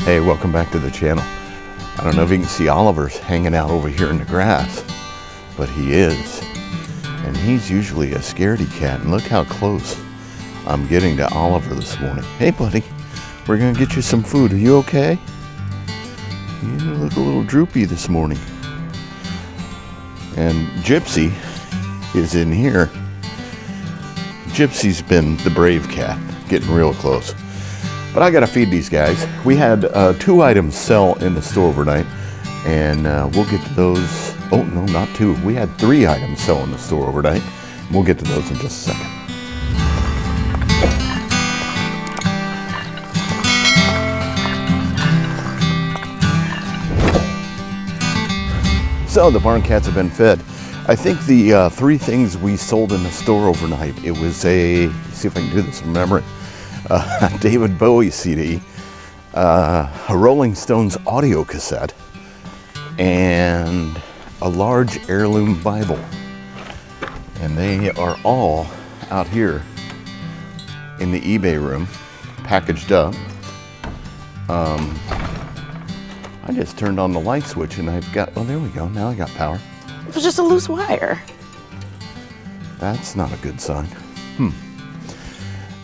Hey, welcome back to the channel. I don't know if you can see Oliver's hanging out over here in the grass, but he is. And he's usually a scaredy cat, and look how close I'm getting to Oliver this morning. Hey buddy, we're gonna get you some food. Are you okay? You look a little droopy this morning. And Gypsy is in here. Gypsy's been the brave cat, getting real close. But I gotta feed these guys. We had 2 items sell in the store overnight, and we'll get to those. Oh no, not 2. We had 3 items sell in the store overnight. We'll get to those in just a second. So the barn cats have been fed. I think the 3 things we sold in the store overnight, it was a, see if I can do this from memory, David Bowie CD, a Rolling Stones audio cassette, and a large Heirloom Bible. And they are all out here in the eBay room, packaged up. I just turned on the light switch and I've got, oh, there we go. Now I got power. It was just a loose wire. That's not a good sign.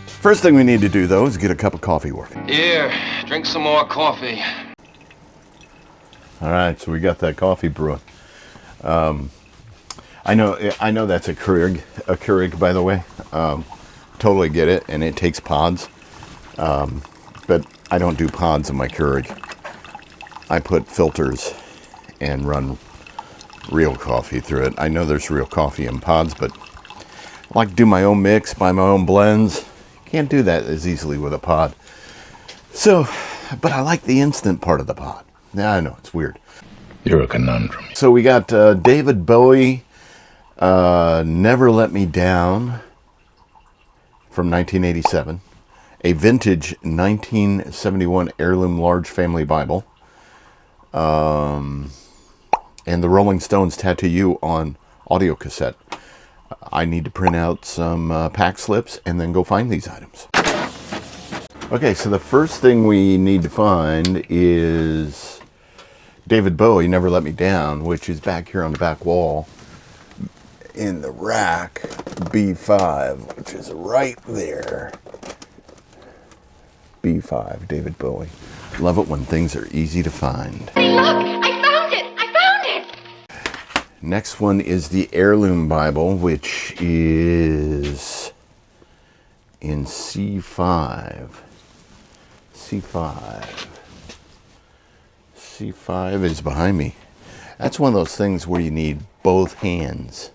First thing we need to do, though, is get a cup of coffee working. Here, drink some more coffee. All right, so we got that coffee brewing. I know that's a Keurig, by the way. Totally get it, and it takes pods. But I don't do pods in my Keurig. I put filters and run real coffee through it. I know there's real coffee in pods, but I like to do my own mix, buy my own blends. Can't do that as easily with a pod. So, but I like the instant part of the pod. Yeah, I know, it's weird. You're a conundrum. So we got David Bowie, Never Let Me Down from 1987, a vintage 1971 Heirloom Large Family Bible, and the Rolling Stones Tattoo You on audio cassette. I need to print out some pack slips and then go find these items. Okay, so the first thing we need to find is David Bowie, Never Let Me Down, which is back here on the back wall in the rack B5, which is right there. B5, David Bowie. Love it when things are easy to find. Hey, look! I found it! I found it! Next one is the Heirloom Bible, which is in C5. C5 is behind me. That's one of those things where you need both hands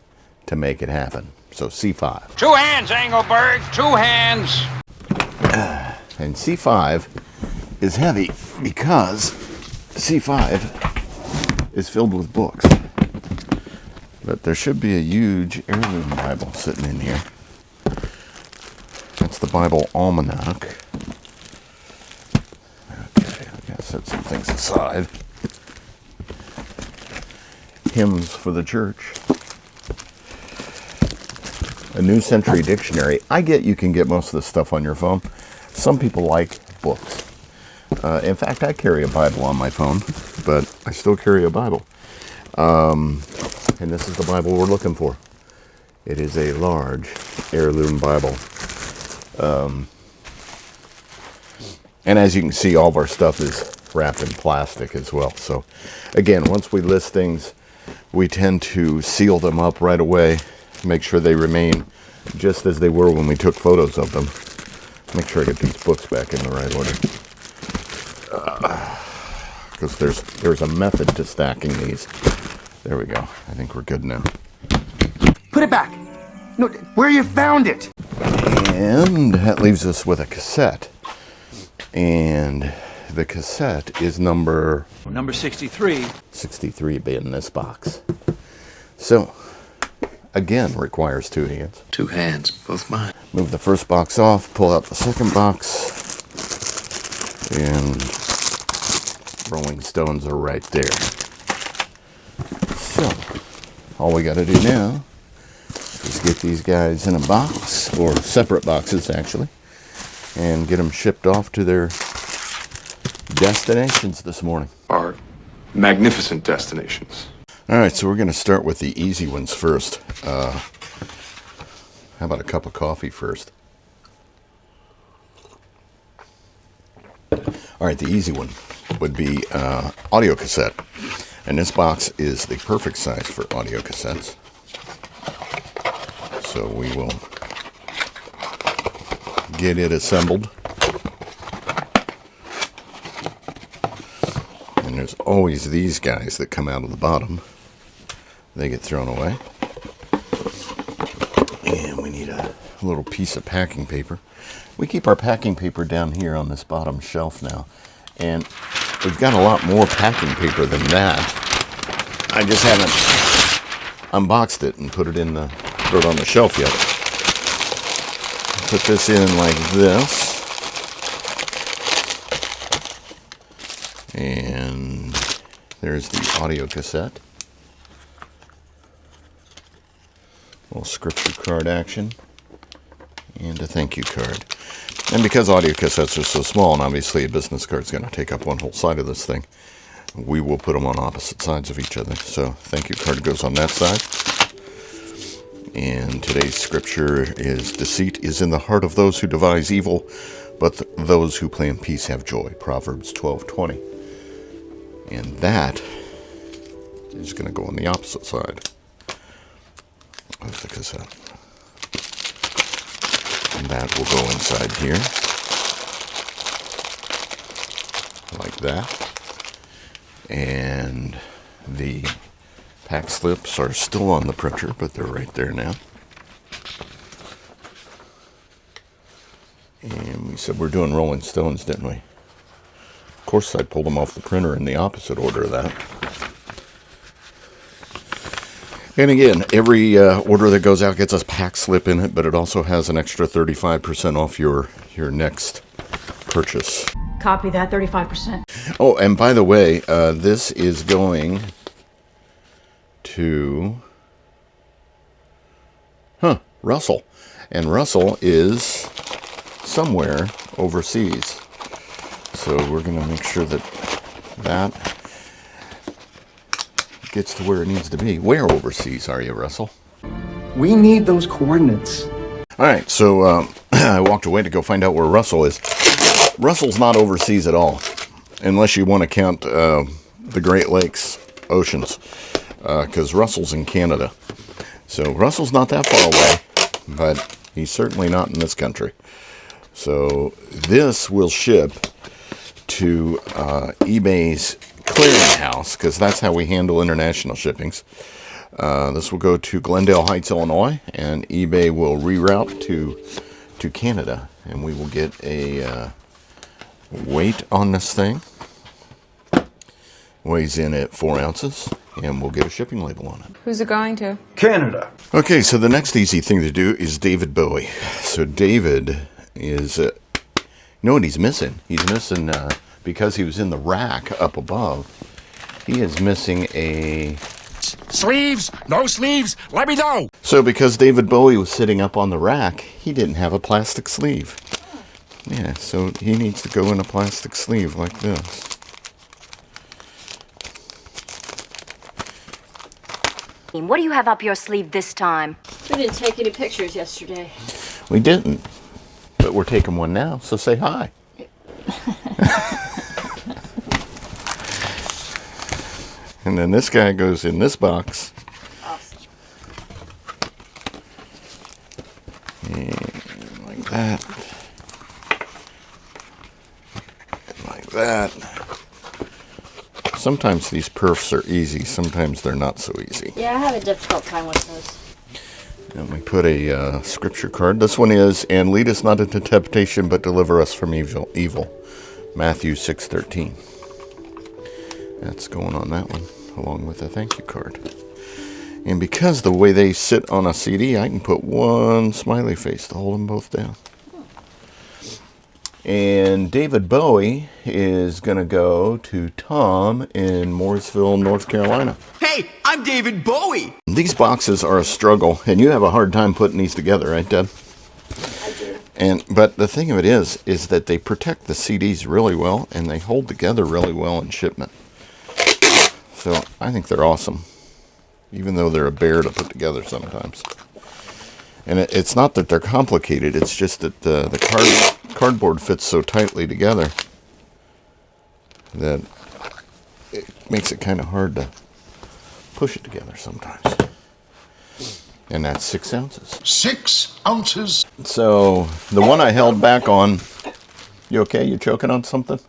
to make it happen. So C5. 2 hands, Engelberg, 2 hands. And C5 is heavy because C5 is filled with books. But there should be a huge Heirloom Bible sitting in here. That's the Bible Almanac. Okay, I gotta set some things aside. Hymns for the church. A New Century Dictionary. I get you can get most of this stuff on your phone. Some people like books. In fact, I carry a Bible on my phone, but I still carry a Bible. And this is the Bible we're looking for. It is a large Heirloom Bible. And as you can see, all of our stuff is wrapped in plastic as well. So again, once we list things, we tend to seal them up right away, make sure they remain just as they were when we took photos of them. Make sure I get these books back in the right order. Because there's a method to stacking these. There we go. I think we're good now. Put it back. No, where you found it. And that leaves us with a cassette. And the cassette is number 63. 63 in this box. So, again, requires 2 hands. 2 hands, both mine. Move the first box off, pull out the second box, and Rolling Stones are right there. So, all we got to do now is get these guys in a box, or separate boxes actually, and get them shipped off to their destinations this morning? Are magnificent destinations. All right, so we're going to start with the easy ones first. How about a cup of coffee first? All right, the easy one would be audio cassette. And this box is the perfect size for audio cassettes. So we will get it assembled. And there's always these guys that come out of the bottom. They get thrown away. And we need a little piece of packing paper. We keep our packing paper down here on this bottom shelf now. And we've got a lot more packing paper than that. I just haven't unboxed it and put it on the shelf yet. Put this in like this. And there's the audio cassette. A little scripture card action. And a thank you card. And because audio cassettes are so small, and obviously a business card is going to take up one whole side of this thing, we will put them on opposite sides of each other. So thank you card goes on that side. And today's scripture is, deceit is in the heart of those who devise evil, but those who plan peace have joy. Proverbs 12:20. And that is going to go on the opposite side of the cassette. And that will go inside here. Like that. And the pack slips are still on the printer, but they're right there now. And we said we're doing Rolling Stones, didn't we? Of course, I pulled them off the printer in the opposite order of that. And again, every order that goes out gets a pack slip in it, but it also has an extra 35% off your next purchase. Copy that, 35%. Oh, and by the way, this is going to Russell. And Russell is somewhere overseas. So we're going to make sure that that gets to where it needs to be. Where overseas are you, Russell? We need those coordinates. All right, so I walked away to go find out where Russell is. Russell's not overseas at all, unless you want to count the Great Lakes oceans, because Russell's in Canada. So Russell's not that far away, but he's certainly not in this country. So this will ship to eBay's clearinghouse, because that's how we handle international shippings. This will go to Glendale Heights, Illinois, and eBay will reroute to Canada, and we will get a weight on this thing. Weighs in at 4 ounces, and we'll get a shipping label on it. Who's it going to? Canada. Okay, so the next easy thing to do is David Bowie. So David is, you know what he's missing? He's missing, because he was in the rack up above, he is missing a... Sleeves! No sleeves! Let me know! So because David Bowie was sitting up on the rack, he didn't have a plastic sleeve. Yeah, so he needs to go in a plastic sleeve like this. What do you have up your sleeve this time? We didn't take any pictures yesterday. We didn't, but we're taking one now, so say hi. And then this guy goes in this box. Awesome. And like that. And like that. Sometimes these perfs are easy, sometimes they're not so easy. Yeah, I have a difficult time with those. And we put a scripture card. This one is, and lead us not into temptation, but deliver us from evil. Matthew 6:13. That's going on that one, along with a thank you card. And because the way they sit on a CD, I can put one smiley face to hold them both down. And David Bowie is going to go to Tom in Mooresville, North Carolina. Hey, I'm David Bowie. These boxes are a struggle, and you have a hard time putting these together, right, Deb? I do. But the thing of it is that they protect the CDs really well, and they hold together really well in shipment. So I think they're awesome, even though they're a bear to put together sometimes. And it's not that they're complicated, it's just that the cardboard fits so tightly together that it makes it kind of hard to push it together sometimes. And that's 6 ounces. 6 ounces. So the one I held back on, you okay? You choking on something?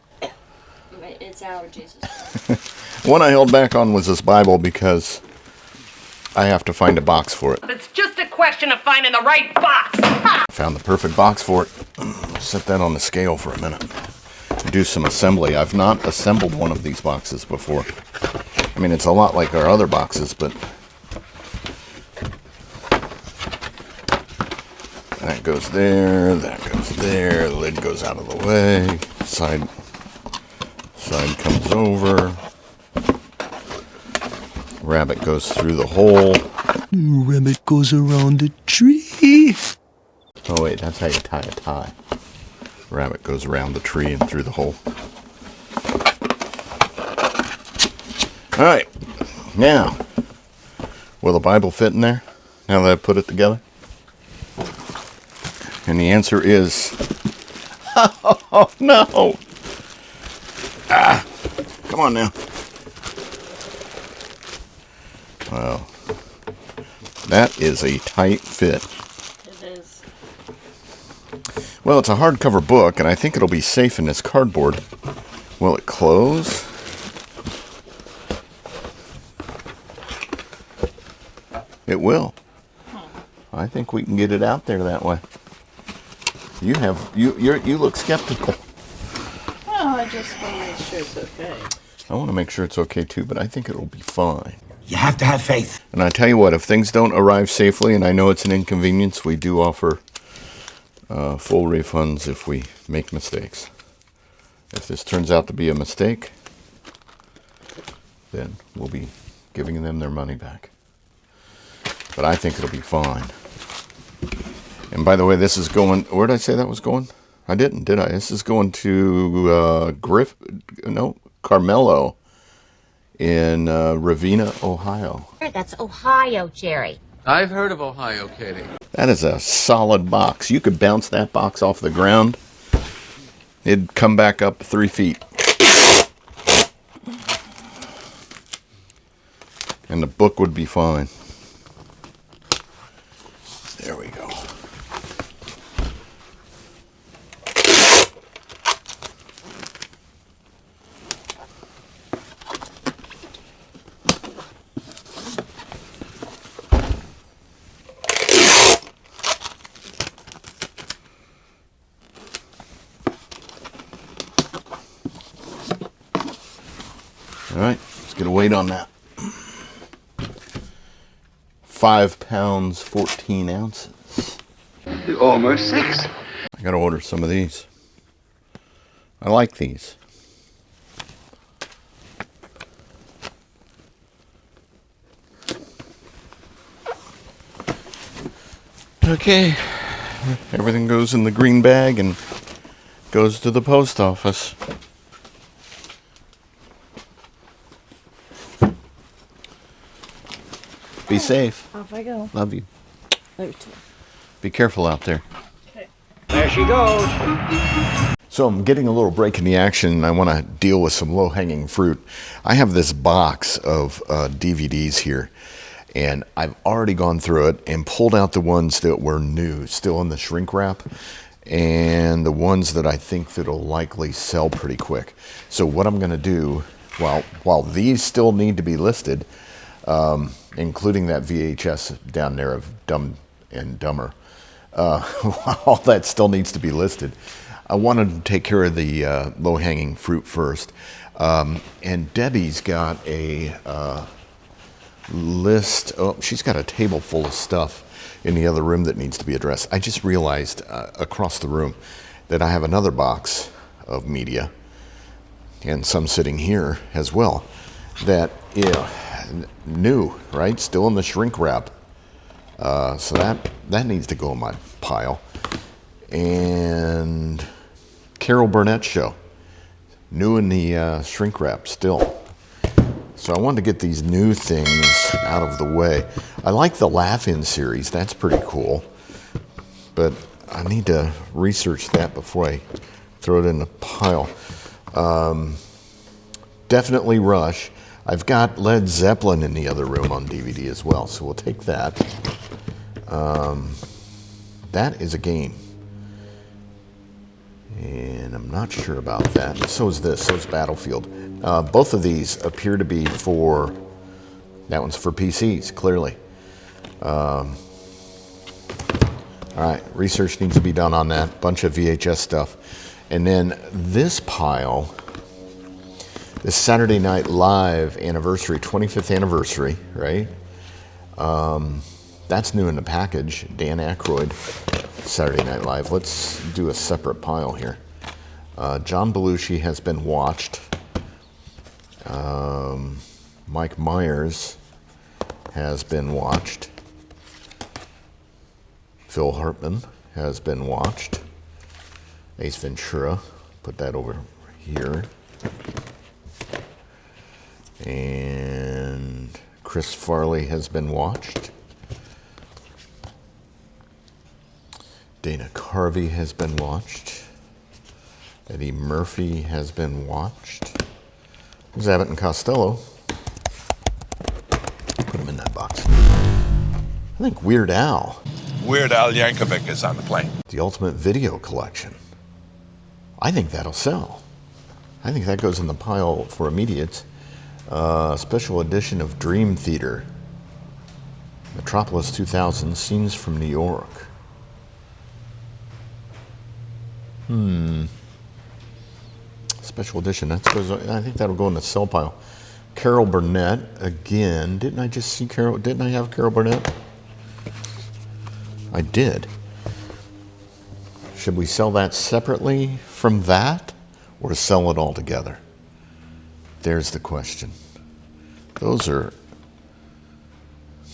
It's allergies. The one I held back on was this Bible because I have to find a box for it. It's just a question of finding the right box. I found the perfect box for it. Set that on the scale for a minute. Do some assembly. I've not assembled one of these boxes before. I mean, it's a lot like our other boxes, but that goes there, that goes there, the lid goes out of the way, side comes over, rabbit goes through the hole. Rabbit goes around the tree. Oh wait, that's how you tie a tie. Rabbit goes around the tree and through the hole. Alright, now, will the Bible fit in there, now that I put it together? And the answer is, oh no! Ah, come on now. Well, that is a tight fit. It is. Well, it's a hardcover book, and I think it'll be safe in this cardboard. Will it close? It will. I think we can get it out there that way. You look skeptical. Well, I just want to make sure it's okay. I want to make sure it's okay too, but I think it'll be fine. You have to have faith. And I tell you what, if things don't arrive safely, and I know it's an inconvenience, we do offer full refunds if we make mistakes. If this turns out to be a mistake, then we'll be giving them their money back. But I think it'll be fine. And by the way, this is going, where did I say that was going? I didn't, did I? This is going to Carmelo in Ravenna, Ohio. That's Ohio, Jerry. I've heard of Ohio, Katie. That is a solid box. You could bounce that box off the ground. It'd come back up 3 feet. And the book would be fine. There we go. All right, let's get a weight on that. 5 pounds, 14 ounces. Almost 6. I gotta order some of these. I like these. Okay, everything goes in the green bag and goes to the post office. Be safe. Off I go. Love you. Love you too. Be careful out there. There she goes. So I'm getting a little break in the action, and I want to deal with some low-hanging fruit. I have this box of DVDs here, and I've already gone through it and pulled out the ones that were new, still in the shrink wrap, and the ones that I think that'll likely sell pretty quick. So what I'm going to do, while these still need to be listed, including that VHS down there of Dumb and Dumber, all that still needs to be listed. I wanted to take care of the low-hanging fruit first. And Debbie's got a list. Oh, she's got a table full of stuff in the other room that needs to be addressed. I just realized across the room that I have another box of media, and some sitting here as well, that, new, right? Still in the shrink wrap. So that needs to go in my pile. And Carol Burnett show. New in the shrink wrap still. So I wanted to get these new things out of the way. I like the Laugh-In series. That's pretty cool. But I need to research that before I throw it in the pile. Definitely Rush. I've got Led Zeppelin in the other room on DVD as well, so we'll take that. That is a game. And I'm not sure about that. So is this. So is Battlefield. Both of these appear to be for... That one's for PCs, clearly. All right, research needs to be done on that. Bunch of VHS stuff. And then this pile, this Saturday Night Live anniversary, 25th anniversary, right? That's new in the package. Dan Aykroyd, Saturday Night Live. Let's do a separate pile here. John Belushi has been watched. Mike Myers has been watched. Phil Hartman has been watched. Ace Ventura, put that over here. And Chris Farley has been watched. Dana Carvey has been watched. Eddie Murphy has been watched. There's Abbott and Costello. Put them in that box. I think Weird Al. Weird Al Yankovic is on the plane. The Ultimate Video Collection. I think that'll sell. I think that goes in the pile for immediate. Special edition of Dream Theater. Metropolis 2000, Scenes from New York. Special edition. That goes. I think that'll go in the sell pile. Carol Burnett again. Didn't I just see Carol? Didn't I have Carol Burnett? I did. Should we sell that separately from that, or sell it all together? There's the question. Those are.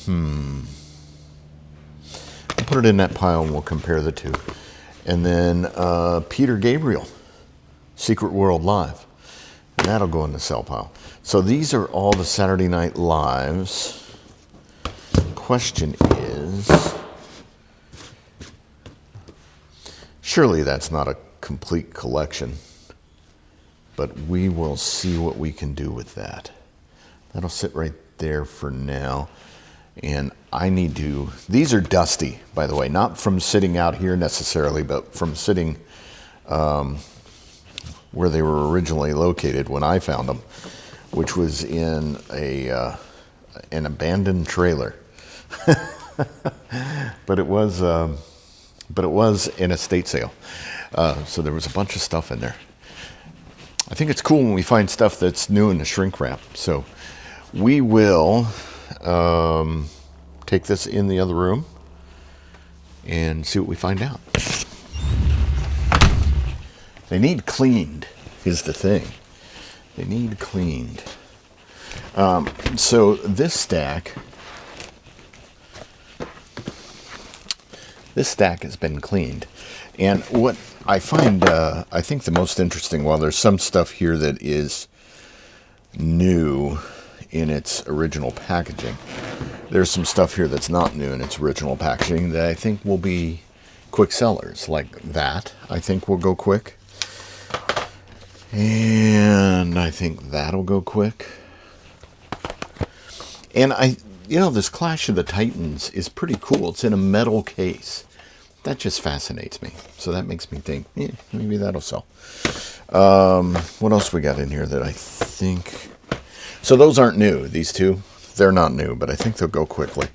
I'll put it in that pile and we'll compare the two. And then Peter Gabriel, Secret World Live. And that'll go in the sell pile. So these are all the Saturday Night Lives. Question is, surely that's not a complete collection, but we will see what we can do with that. That'll sit right there for now. And I need to, these are dusty, by the way, not from sitting out here necessarily, but from sitting where they were originally located when I found them, which was in an abandoned trailer. but it was an estate sale. So there was a bunch of stuff in there. I think it's cool when we find stuff that's new in the shrink wrap. So we will take this in the other room and see what we find out. They need cleaned, is the thing. They need cleaned. So this stack has been cleaned. And what I find, I think the most interesting, while there's some stuff here that is new in its original packaging, there's some stuff here that's not new in its original packaging that I think will be quick sellers. Like that, I think will go quick. And I think that'll go quick. And this Clash of the Titans is pretty cool. It's in a metal case. That just fascinates me. So that makes me think, maybe that'll sell. What else we got in here that I think... So those aren't new, these two. They're not new, but I think they'll go quickly.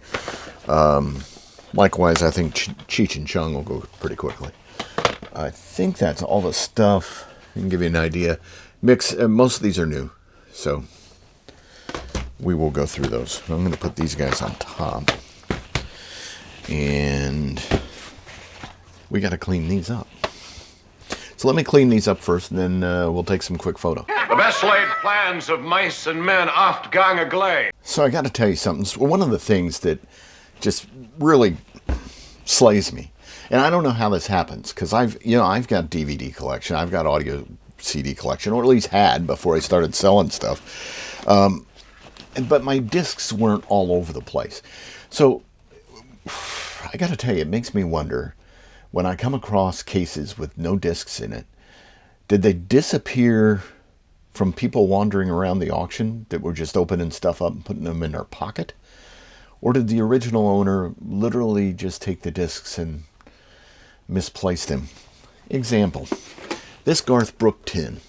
Likewise, I think Cheech and Chong will go pretty quickly. I think that's all the stuff. I can give you an idea. Most of these are new, so we will go through those. I'm going to put these guys on top. And we got to clean these up. So let me clean these up first, and then we'll take some quick photo. The best laid plans of mice and men oft gang agley. So I got to tell you something. One of the things that just really slays me And I don't know how this happens, because I've got DVD collection, I've got audio CD collection, or at least had before I started selling stuff. But my discs weren't all over the place. So I got to tell you, it makes me wonder, when I come across cases with no discs in it, did they disappear from people wandering around the auction that were just opening stuff up and putting them in their pocket? Or did the original owner literally just take the discs and misplace them? Example, this Garth Brooks tin.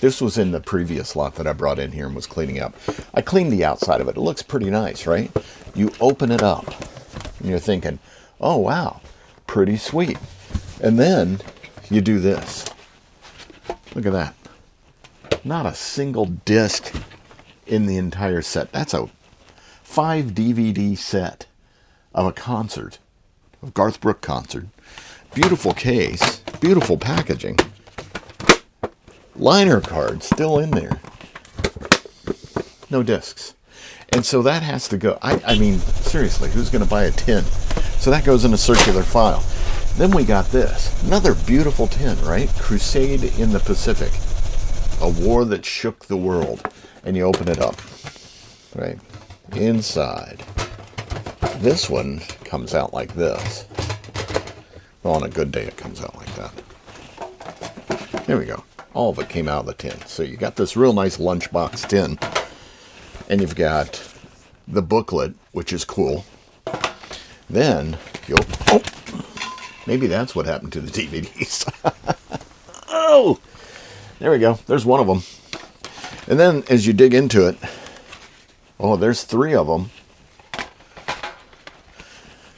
This was in the previous lot that I brought in here and was cleaning up. I cleaned the outside of it. It looks pretty nice, right? You open it up and you're thinking, oh wow, pretty sweet. And then you do this. Look at that. Not a single disc in the entire set. That's a 5 DVD set of a concert, of Garth Brooks concert. Beautiful case, beautiful packaging. Liner card still in there. No discs. And so that has to go. I mean, seriously, who's going to buy a tin? So that goes in a circular file. Then we got this. Another beautiful tin, right? Crusade in the Pacific. A war that shook the world. And you open it up. Right? Inside. This one comes out like this. Well, on a good day it comes out like that. There we go. All of it came out of the tin. So you got this real nice lunchbox tin. And you've got the booklet, which is cool. Then, oh, maybe that's what happened to the DVDs. Oh, there we go. There's one of them. And then as you dig into it, oh, there's 3 of them.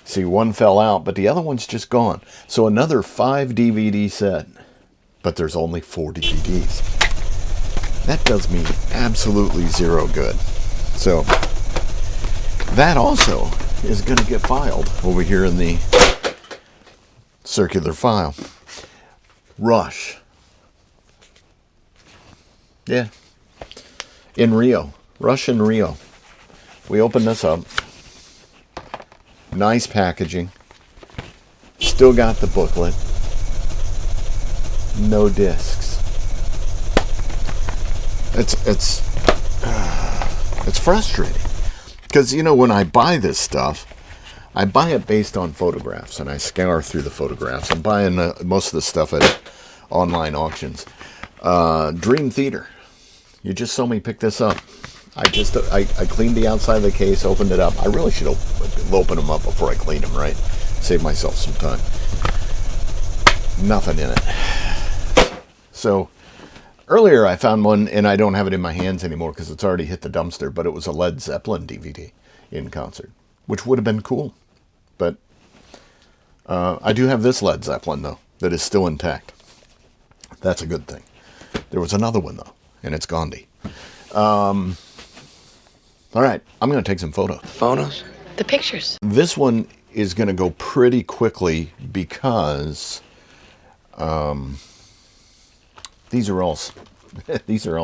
See, one fell out, but the other one's just gone. So another 5 DVD set. But there's only 4 DVDs. That does me absolutely zero good. So that also is going to get filed over here in the circular file. Rush. Yeah. In Rio. Rush in Rio. We opened this up. Nice packaging. Still got the booklet. No discs. It's frustrating, because when I buy this stuff, I buy it based on photographs, and I scour through the photographs. I'm buying most of the stuff at online auctions. Dream Theater. You just saw me pick this up. I cleaned the outside of the case, opened it up. I really should open them up before I clean them, right? Save myself some time. Nothing in it. So earlier I found one, and I don't have it in my hands anymore because it's already hit the dumpster, but it was a Led Zeppelin DVD in concert, which would have been cool. But I do have this Led Zeppelin, though, that is still intact. That's a good thing. There was another one, though, and it's Gandhi. All right, I'm going to take some photos. Photos? The pictures. This one is going to go pretty quickly because these are all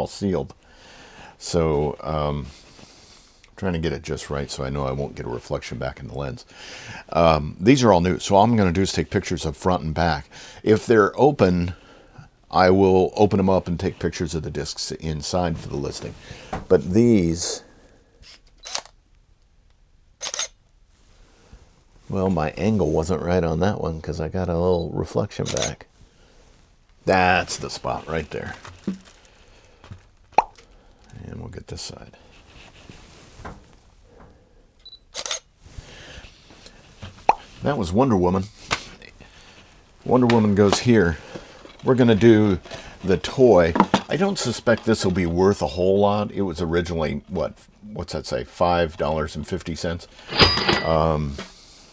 sealed. So trying to get it just right so I know I won't get a reflection back in the lens. These are all new, so all I'm going to do is take pictures of front and back. If they're open, I will open them up and take pictures of the discs inside for the listing. But these, well, my angle wasn't right on that one because I got a little reflection back. That's the spot right there. And we'll get this side. That was Wonder Woman. Wonder Woman goes here. We're going to do the toy. I don't suspect this will be worth a whole lot. It was originally, what's that say, $5.50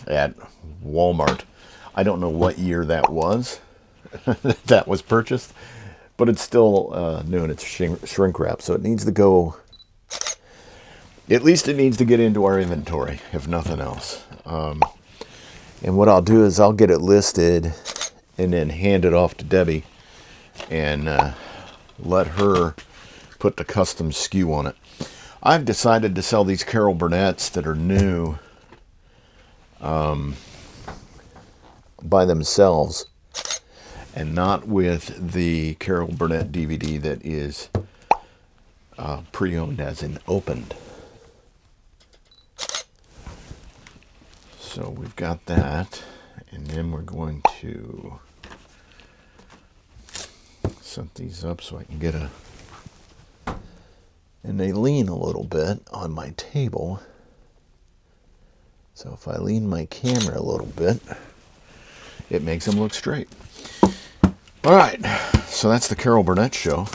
at Walmart. I don't know what year that was. That was purchased, but it's still new and it's shrink wrap, so it needs to go, at least it needs to get into our inventory, if nothing else. And what I'll do is I'll get it listed and then hand it off to Debbie and let her put the custom SKU on it. I've decided to sell these Carol Burnett's that are new by themselves, and not with the Carol Burnett DVD that is pre-owned as in opened. So we've got that, and then we're going to set these up so I can get a, and they lean a little bit on my table. So if I lean my camera a little bit, it makes them look straight. All right, so that's the Carol Burnett show,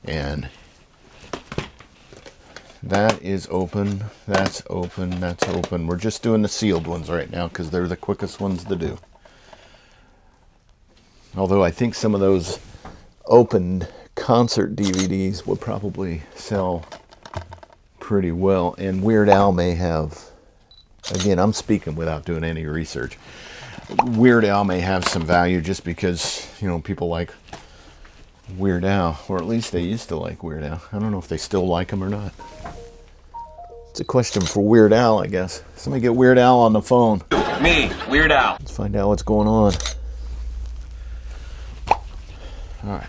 and that is open, that's open, that's open. We're just doing the sealed ones right now because they're the quickest ones to do. Although I think some of those opened concert DVDs would probably sell pretty well, and Weird Al may have, again, I'm speaking without doing any research. Weird Al may have some value just because, you know, people like Weird Al, or at least they used to like Weird Al. I don't know if they still like him or not. It's a question for Weird Al, I guess. Somebody get Weird Al on the phone. Me, Weird Al. Let's find out what's going on. All right.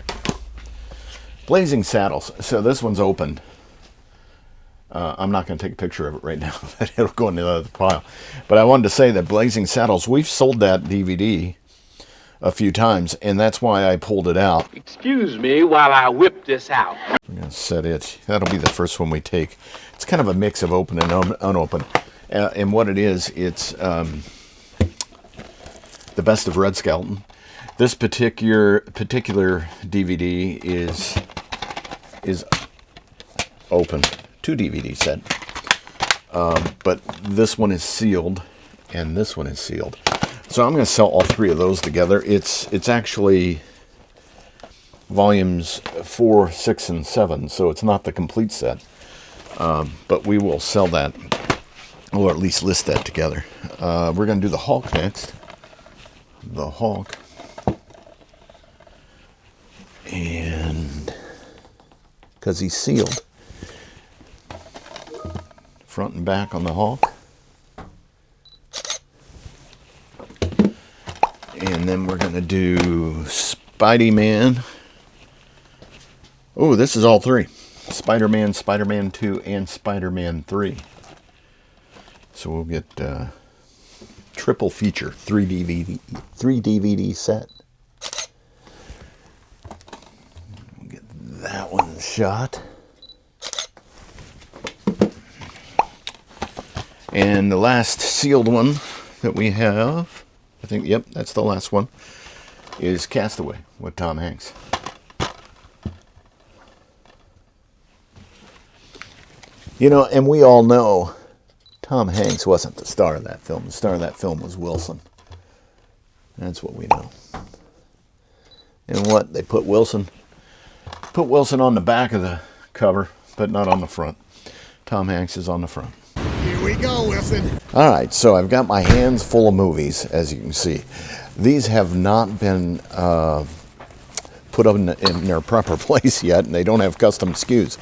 Blazing Saddles. So this one's opened. I'm not going to take a picture of it right now. It'll go in the other pile. But I wanted to say that Blazing Saddles, we've sold that DVD a few times, and that's why I pulled it out. Excuse me while I whip this out. We're going to set it. That'll be the first one we take. It's kind of a mix of open and unopened. And what it is, it's the Best of Red Skelton. This particular DVD is open. 2 DVD set. But this one is sealed, and this one is sealed. So I'm going to sell all 3 of those together. It's actually volumes 4, 6, and 7, so it's not the complete set. But we will sell that, or at least list that together. We're going to do the Hulk next. The Hulk. And because he's sealed. Front and back on the Hulk. And then we're going to do Spidey-Man. Oh, this is all 3. Spider-Man, Spider-Man 2, and Spider-Man 3. So we'll get triple feature, 3 DVD set. We'll get that one shot. And the last sealed one that we have, I think, yep, that's the last one, is Castaway with Tom Hanks. You know, and we all know Tom Hanks wasn't the star of that film. The star of that film was Wilson. That's what we know. And what? They put Wilson on the back of the cover, but not on the front. Tom Hanks is on the front. Here we go, Wilson. All right, so I've got my hands full of movies, as you can see. These have not been put up in their proper place yet, and they don't have custom SKUs.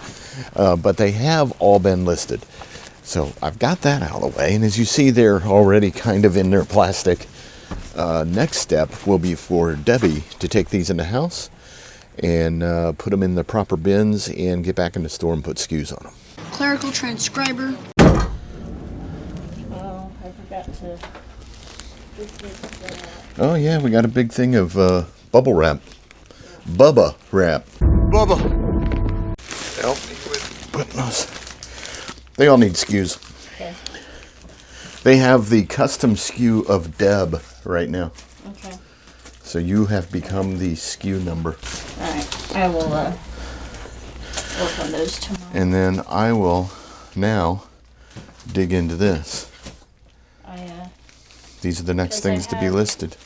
But they have all been listed. So I've got that out of the way, and as you see, they're already kind of in their plastic. Next step will be for Debbie to take these in the house and put them in the proper bins and get back in the store and put SKUs on them. Clerical transcriber. Oh, I forgot to. Oh yeah, we got a big thing of bubble wrap. Bubba wrap. Bubba. Help me with putting those. They all need SKUs. Okay. They have the custom SKU of Deb right now. Okay. So you have become the SKU number. All right. I will work on those tomorrow. And then I will now dig into this. These are the next things to be listed.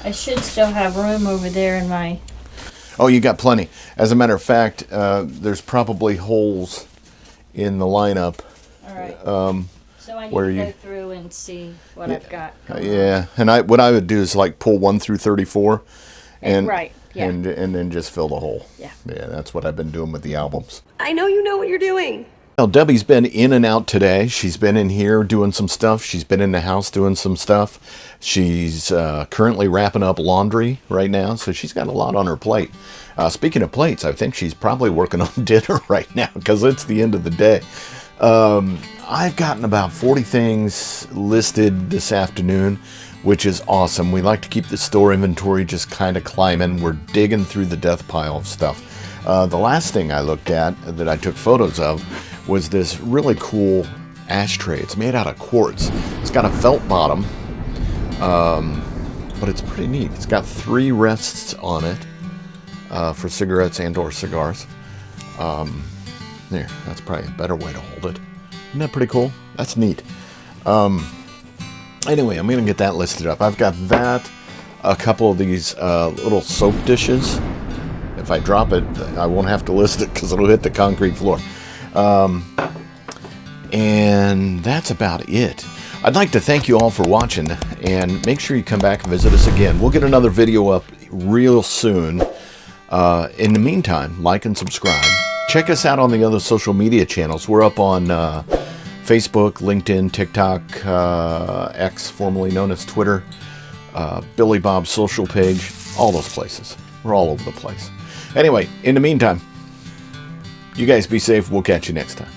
I should still have room over there in my... Oh, you got plenty. As a matter of fact, there's probably holes in the lineup. All right. So I need where to you go through and see what I've got. Yeah, and what I would do is like pull 1 through 34, and right, yeah. and then just fill the hole. Yeah. Yeah, that's what I've been doing with the albums. I know you know what you're doing. Well, Debbie's been in and out today. She's been in here doing some stuff. She's been in the house doing some stuff. She's currently wrapping up laundry right now, so she's got a lot on her plate. Speaking of plates, I think she's probably working on dinner right now because it's the end of the day. I've gotten about 40 things listed this afternoon, which is awesome. We like to keep the store inventory just kind of climbing. We're digging through the death pile of stuff. The last thing I looked at that I took photos of was this really cool ashtray. It's made out of quartz. It's got a felt bottom, but it's pretty neat. It's got 3 rests on it for cigarettes and or cigars. There, that's probably a better way to hold it. Isn't that pretty cool? That's neat. Anyway, I'm going to get that listed up. I've got that, a couple of these little soap dishes. If I drop it, I won't have to list it because it'll hit the concrete floor. And that's about it. I'd like to thank you all for watching, and make sure you come back and visit us again. We'll get another video up real soon. In the meantime, like and subscribe. Check us out on the other social media channels. We're up on Facebook, LinkedIn, TikTok, X, formerly known as Twitter, Billy Bob's social page, all those places. We're all over the place. Anyway, in the meantime, you guys be safe. We'll catch you next time.